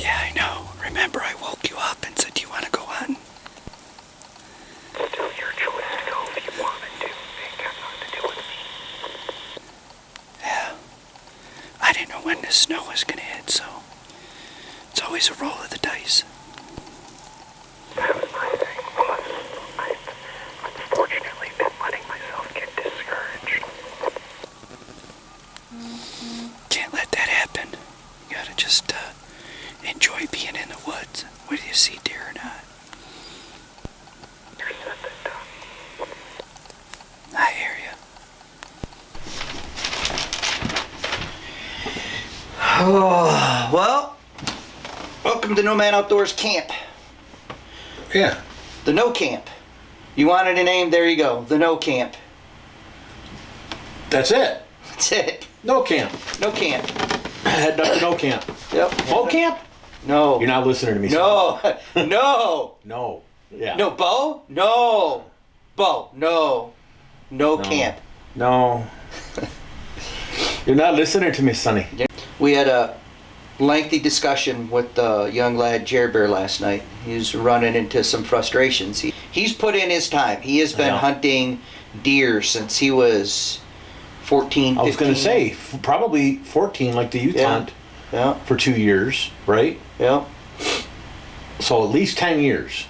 Yeah, I know. Remember, I woke you up and said, do you want to go hunting? It's still your choice to go if you wanted to. It got nothing to do with me. Yeah. I didn't know when the snow was going to hit, so it's always a roll of the dice. That was my thing. I've unfortunately been letting myself get discouraged. Can't let that happen. You gotta just enjoy being in the woods, whether you see deer or not. You're said that done. I hear you. Oh, well, welcome to Nomad Outdoors Camp. Yeah. The No Camp. You wanted a name, there you go. The No Camp. That's it. That's it. No camp. No Camp. Heading up to no camp. Yep. Bo camp? No. You're not listening to me. No. No. No. Yeah. No, Bo? No. Bo, no. No camp. No. You're not listening to me, Sonny. We had a lengthy discussion with the young lad Jerry Bear last night. He's running into some frustrations. He's put in his time. He has been hunting deer since he was 14, 15. I was going to say, probably 14 like the youth hunt for 2 years, right? Yeah. So at least 10 years.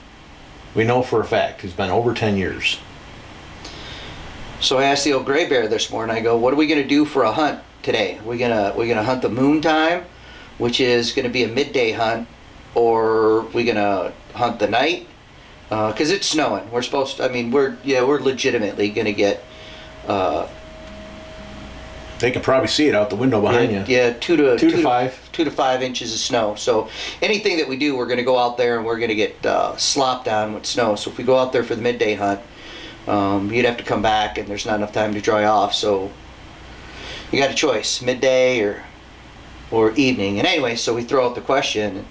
We know for a fact. It's been over 10 years. So I asked the old gray bear this morning, I go, what are we going to do for a hunt today? We're gonna hunt the moon time, which is going to be a midday hunt, or we going to hunt the night? Because it's snowing. We're supposed to, I mean, we're legitimately going to get... They can probably see it out the window behind you. Yeah, 2 to 5 inches of snow. So anything that we do, we're going to go out there and we're going to get slopped on with snow. So if we go out there for the midday hunt, you'd have to come back and there's not enough time to dry off. So you got a choice, midday or evening. And anyway, so we throw out the question. And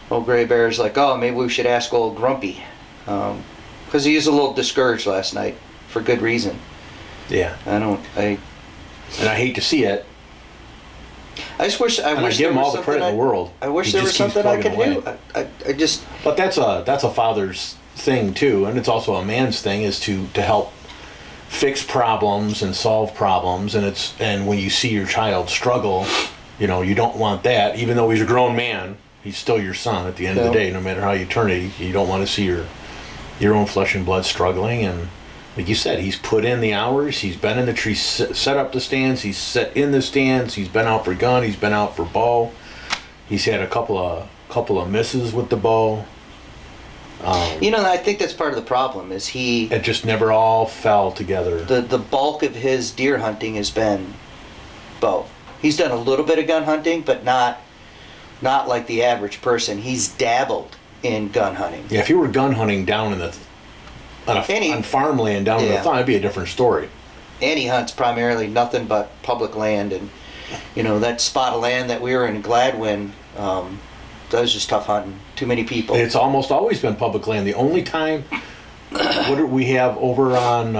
old Gray Bear's like, oh, maybe we should ask old Grumpy. Because he was a little discouraged last night for good reason. Yeah. And I hate to see it. I just wish I give him all the credit in the world. I wish there was something I could do. I just. But that's a father's thing too, and it's also a man's thing, is to help fix problems and solve problems. And when you see your child struggle, you don't want that. Even though he's a grown man, he's still your son at the end of the day. No matter how you turn it, you don't want to see your own flesh and blood struggling. And like you said, he's put in the hours. He's been in the tree, set up the stands. He's set in the stands. He's been out for gun. He's been out for bow. He's had a couple of misses with the bow. I think that's part of the problem. Is it just never all fell together. The bulk of his deer hunting has been bow. He's done a little bit of gun hunting, but not like the average person. He's dabbled in gun hunting. Yeah, if you were gun hunting down in on farmland down in the thumb, it'd be a different story. And he hunts primarily nothing but public land, and that spot of land that we were in Gladwin, that was just tough hunting. Too many people. It's almost always been public land. The only time, what do we have over on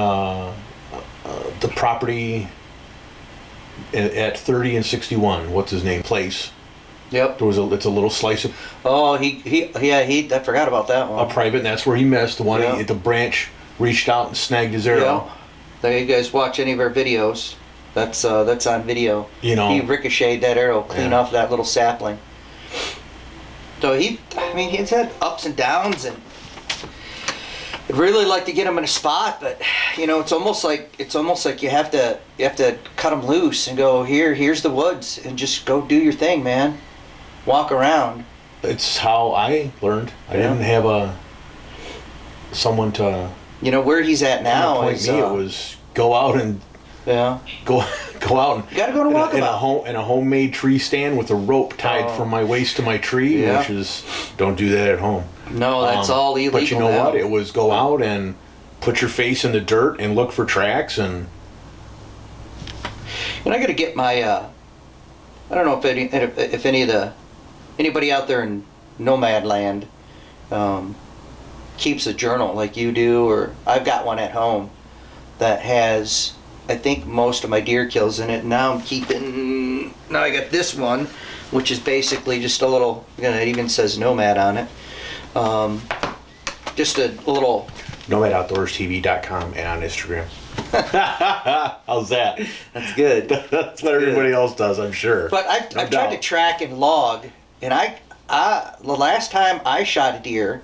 the property at 30 and 61? What's his name? Place. Yep. It's a little slice of. Oh, I forgot about that one. A private, and that's where he missed. The one the branch reached out and snagged his arrow. Yeah. There, you guys watch any of our videos? That's on video. He ricocheted that arrow clean off that little sapling. So he's had ups and downs, and I'd really like to get him in a spot, but it's almost like you have to cut him loose and go, here's the woods, and just go do your thing, man. Walk around. It's how I learned. I didn't have someone to. Where he's at now is it was go out and go out and you gotta go to walkabout in a homemade tree stand with a rope tied from my waist to my tree, which is don't do that at home. No, that's all illegal. But you know what? It was go out and put your face in the dirt and look for tracks and I got to get my. I don't know if anybody out there in Nomad Land keeps a journal like you do, or I've got one at home that has, I think, most of my deer kills in it. Now I got this one which is basically just a little, it even says Nomad on it. Just a little... NomadOutdoorsTV.com and on Instagram. How's that? That's good. That's what everybody else does, I'm sure. But I've tried to track and log, and the last time I shot a deer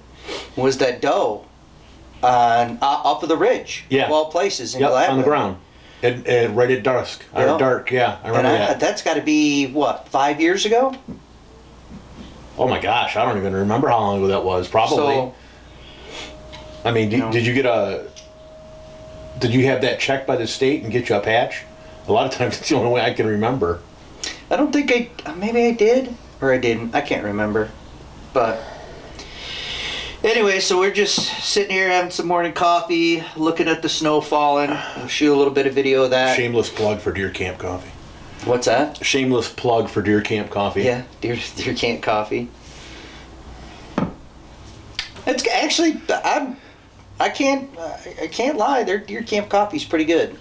was that doe up of the ridge, of all places in Gladwin. On the ground, and right at dusk or dark. Yeah, I remember that. That's got to be what, 5 years ago? Oh my gosh, I don't even remember how long ago that was. Probably. So, I mean, did you have that checked by the state and get you a patch? A lot of times it's the only way I can remember. I don't think maybe I did or I didn't. I can't remember. But anyway, so we're just sitting here having some morning coffee, looking at the snow falling. We'll shoot a little bit of video of that. Shameless plug for Deer Camp Coffee. What's that? Shameless plug for Deer Camp Coffee. Yeah, Deer Camp Coffee. It's actually, I can't lie. Their Deer Camp Coffee's pretty good.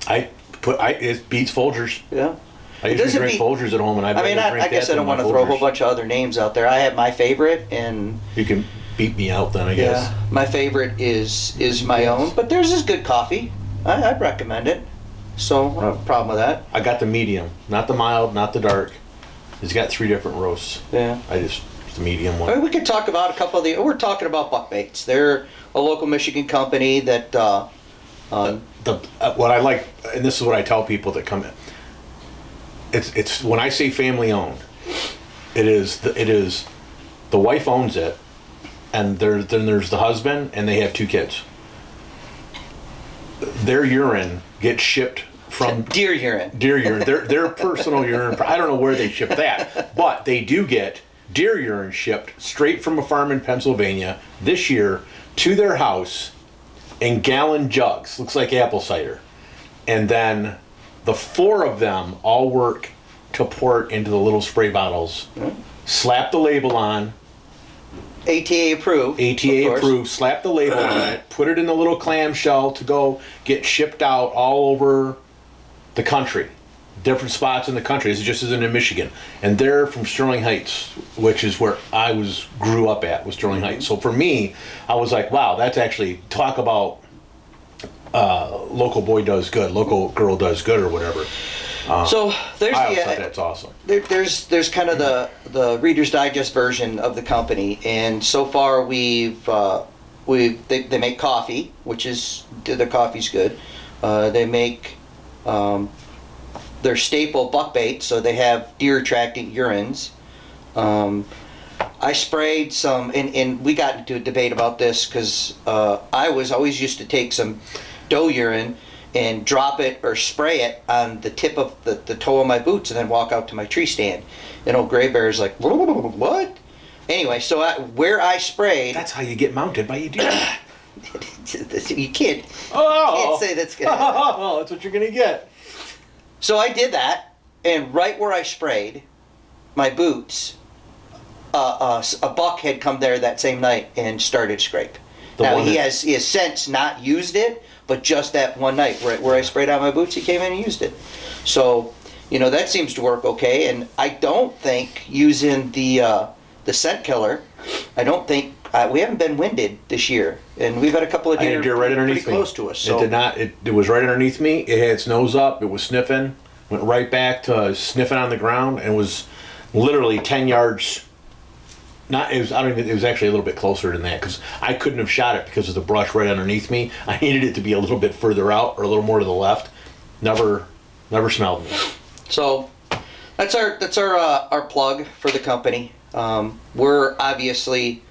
It beats Folgers. Yeah. I usually drink Folgers at home, and I guess I don't want to throw a whole bunch of other names out there. I have my favorite, and you can beat me out then, I guess. Yeah, my favorite is my own, but theirs is good coffee. I'd recommend it. So I don't have a problem with that. I got the medium, not the mild, not the dark. It's got 3 different roasts. Yeah. It's the medium one. I mean, we could talk about a couple of we're talking about buckbaits. They're a local Michigan company that. What I like, and this is what I tell people that come in. It's when I say family owned, it is the wife owns it, and then there's the husband, and they have 2 kids. Their urine gets shipped from deer urine. Their personal urine. I don't know where they ship that, but they do get deer urine shipped straight from a farm in Pennsylvania this year to their house in gallon jugs. Looks like apple cider, and then the 4 of them all work to pour it into the little spray bottles. Slap the label on. ATA approved. ATA approved. Slap the label on it. Put it in the little clamshell to go get shipped out all over the country. Different spots in the country. This just isn't in Michigan. And they're from Sterling Heights, which is where I grew up at, was Sterling Heights. So for me, I was like, wow, that's actually, talk about local boy does good, local girl does good, or whatever. So there's I thought that's awesome. There's kind of the Reader's Digest version of the company, and so far they make coffee, which is, their coffee's good. They make their staple buckbait, so they have deer attracting urines. I sprayed some, and we got into a debate about this because I was always used to take some doe urine and drop it or spray it on the tip of the toe of my boots and then walk out to my tree stand. And old Gray Bear's like, what? Anyway, so where I sprayed... That's how you get mounted by a deer. You can't say that's going to happen. Oh, that's what you're going to get. So I did that, and right where I sprayed my boots, a buck had come there that same night and started to scrape. Now, he has since not used it, but just that one night where I sprayed on my boots, he came in and used it. So, that seems to work okay. And I don't think using the scent killer, I don't think, we haven't been winded this year. And we've had a couple of deer, right underneath pretty close to us. So. It did not, it was right underneath me. It had its nose up. It was sniffing. Went right back to sniffing on the ground and was literally 10 yards. It was actually a little bit closer than that because I couldn't have shot it because of the brush right underneath me. I needed it to be a little bit further out or a little more to the left. Never smelled me. So that's our plug for the company. We're obviously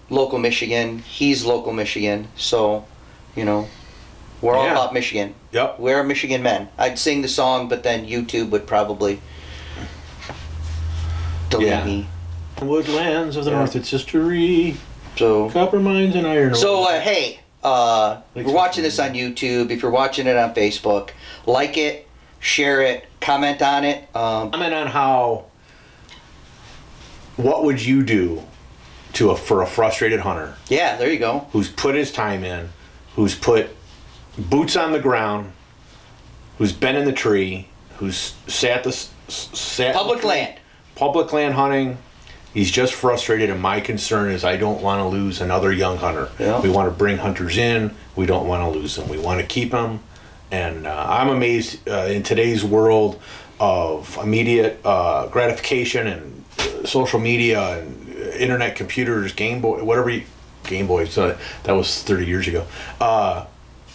local Michigan. He's local Michigan. So, we're all about Michigan. Yep. We're Michigan men. I'd sing the song, but then YouTube would probably delete me. Woodlands of the North, its history. So copper mines and iron ore. So hey, if you're watching this on YouTube, if you're watching it on Facebook, like it, share it, comment on it. Comment on what would you do for a frustrated hunter? Yeah, there you go. Who's put his time in, who's put boots on the ground, who's been in the tree, who's sat public land. public land hunting. He's just frustrated, and my concern is I don't want to lose another young hunter. Yeah. We want to bring hunters in. We don't want to lose them. We want to keep them. And I'm amazed in today's world of immediate gratification and social media and internet computers, Game Boy, Game Boys, that was 30 years ago,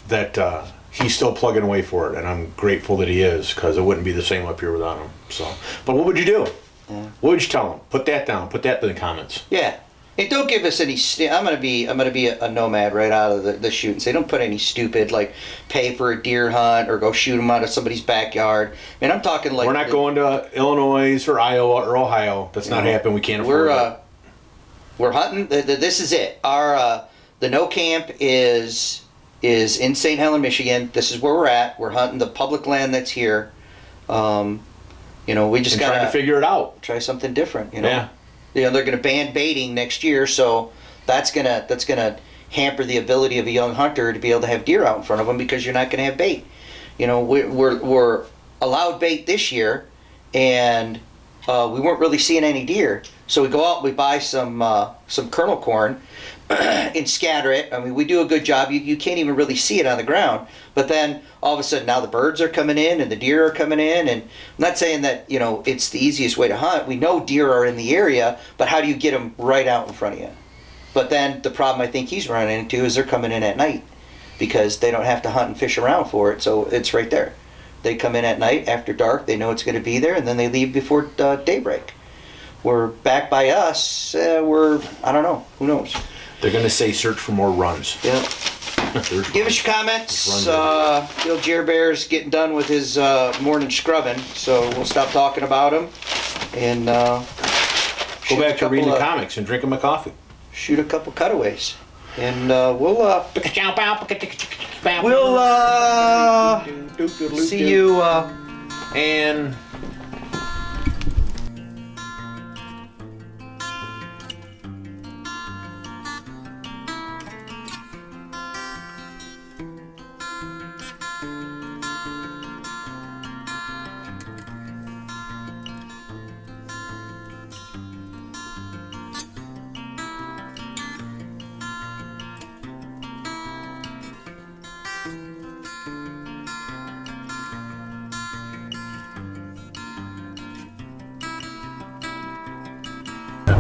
that he's still plugging away for it. And I'm grateful that he is, because it wouldn't be the same up here without him. So, but what would you do? Yeah. What would you tell him? Put that down. Put that in the comments. Yeah. And don't give us any. I'm gonna be a nomad right out of the shoot and say, don't put any stupid like pay for a deer hunt or go shoot them out of somebody's backyard. I mean, I'm talking like We're not going to Illinois or Iowa or Ohio. That's not happening. We can't afford it. We're hunting. This is it. Our the no camp is in St. Helens, Michigan. This is where we're at. We're hunting the public land that's here. We just got trying to figure it out. Try something different. Yeah. They're going to ban baiting next year, so that's gonna hamper the ability of a young hunter to be able to have deer out in front of them, because you're not going to have bait. We're allowed bait this year, and we weren't really seeing any deer. So we go out, we buy some kernel corn and scatter it. I mean, we do a good job. You can't even really see it on the ground. But then all of a sudden now the birds are coming in and the deer are coming in. And I'm not saying that, it's the easiest way to hunt. We know deer are in the area, but how do you get them right out in front of you? But then the problem I think he's running into is they're coming in at night, because they don't have to hunt and fish around for it. So it's right there. They come in at night after dark. They know it's going to be there, and then they leave before daybreak. We're back by us. I don't know. Who knows? They're going to say search for more runs. Yeah. Give us your comments. Bill Jerbear's getting done with his morning scrubbing, so we'll stop talking about him and go back to reading the comics and drinking my coffee. Shoot a couple cutaways, and we'll see you. And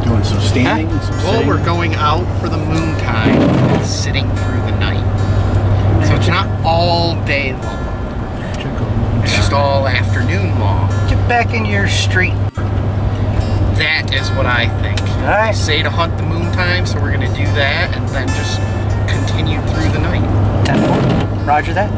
doing some standing. And some Well, sitting. we're going out for the moon time and sitting through the night. So it's not all day long. It's just all afternoon long. Get back in your street. That is what I think. All right. Say to hunt the moon time, so we're going to do that and then just continue through the night. 10-4. Roger that.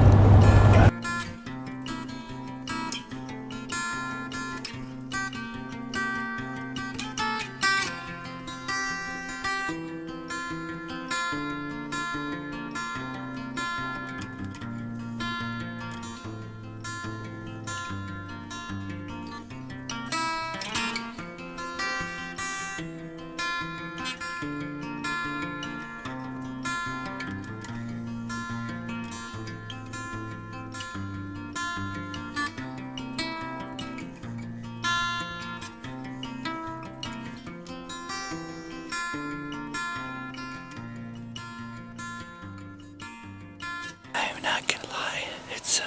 I'm not gonna lie, it's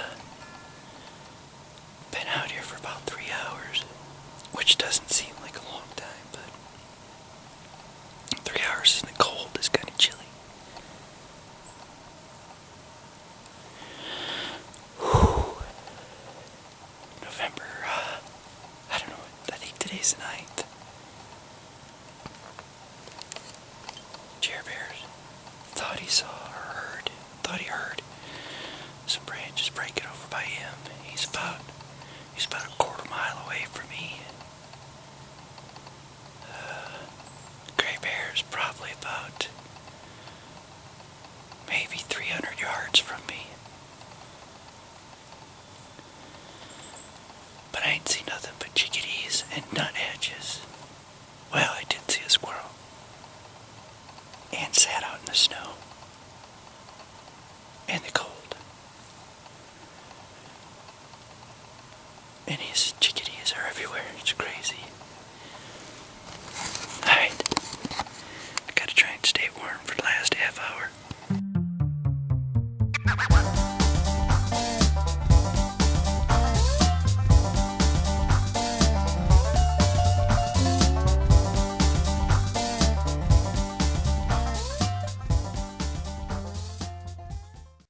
been out here for about 3 hours, which doesn't seem like a long time, but 3 hours in the cold is kind of chilly. Whew. November, I don't know, I think today's the 9th. Jerbear thought he he heard some branches breaking over by him. He's about a quarter mile away from me. Gray Bear's probably about maybe 300 yards from me. But I ain't seen nothing but chickadees and nuthatches.